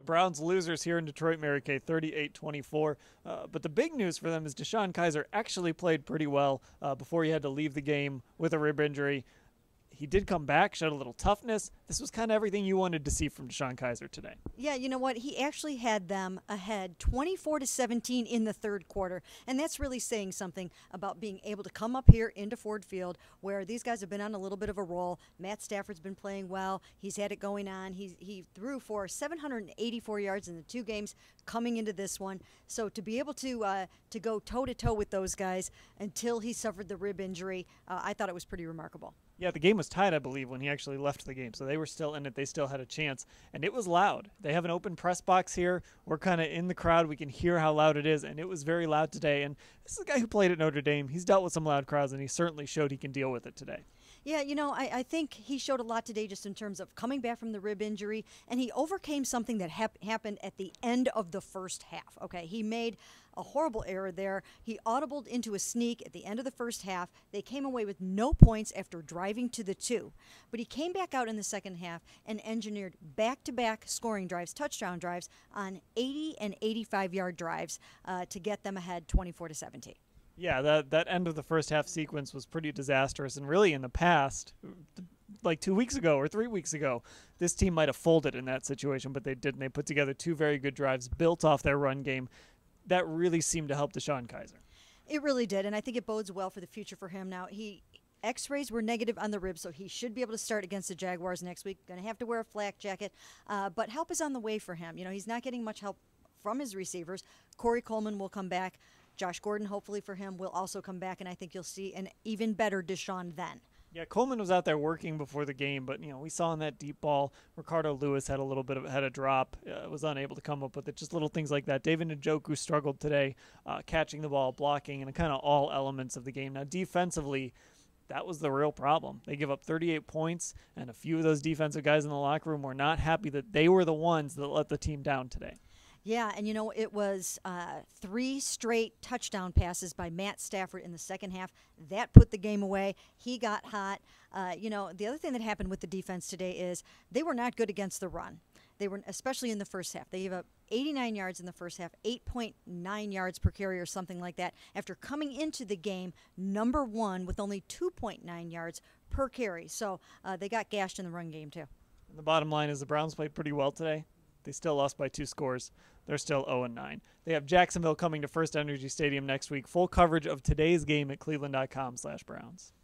Browns losers here in Detroit, Mary Kay, 38-24. But the big news for them is Deshaun Kaiser actually played pretty well before he had to leave the game with a rib injury. He did come back, showed a little toughness. This was kind of everything you wanted to see from Deshaun Kaiser today. Yeah, you know what? He actually had them ahead 24-17 in the third quarter. And that's really saying something about being able to come up here into Ford Field where these guys have been on a little bit of a roll. Matt Stafford's been playing well. He's had it going on. He threw for 784 yards in the 2 games coming into this one. So to be able to go toe-to-toe with those guys until he suffered the rib injury, I thought it was pretty remarkable. Yeah, the game was tied, I believe, when he actually left the game. So they were still in it. They still had a chance. And it was loud. They have an open press box here. We're kind of in the crowd. We can hear how loud it is. And it was very loud today. And this is a guy who played at Notre Dame. He's dealt with some loud crowds, and he certainly showed he can deal with it today. Yeah, you know, I think he showed a lot today just in terms of coming back from the rib injury, and he overcame something that happened at the end of the first half. Okay, he made a horrible error there. He audibled into a sneak at the end of the first half. They came away with no points after driving to the 2. But he came back out in the second half and engineered back-to-back scoring drives, touchdown drives, on 80 and 85-yard drives to get them ahead 24-17. Yeah, that end of the first half sequence was pretty disastrous. And really in the past, like 2 weeks ago or 3 weeks ago, this team might have folded in that situation, but they didn't. They put together 2 very good drives built off their run game. That really seemed to help Deshaun Kaiser. It really did, and I think it bodes well for the future for him. Now, X-rays were negative on the ribs, so he should be able to start against the Jaguars next week. Going to have to wear a flak jacket, but help is on the way for him. You know, he's not getting much help from his receivers. Corey Coleman will come back. Josh Gordon, hopefully for him, will also come back, and I think you'll see an even better Deshaun then. Yeah, Coleman was out there working before the game, but we saw in that deep ball, Ricardo Lewis had a little bit of had a drop, was unable to come up with it. Just little things like that. David Njoku struggled today, catching the ball, blocking, and kind of all elements of the game. Now, defensively, that was the real problem. They give up 38 points, and a few of those defensive guys in the locker room were not happy that they were the ones that let the team down today. Yeah, and it was 3 straight touchdown passes by Matt Stafford in the second half. That put the game away. He got hot. The other thing that happened with the defense today is they were not good against the run. They were, especially in the first half. They gave up 89 yards in the first half, 8.9 yards per carry or something like that, after coming into the game number 1 with only 2.9 yards per carry. So they got gashed in the run game, too. And the bottom line is the Browns played pretty well today. They still lost by 2 scores. They're still 0-9. They have Jacksonville coming to First Energy Stadium next week. Full coverage of today's game at cleveland.com/Browns.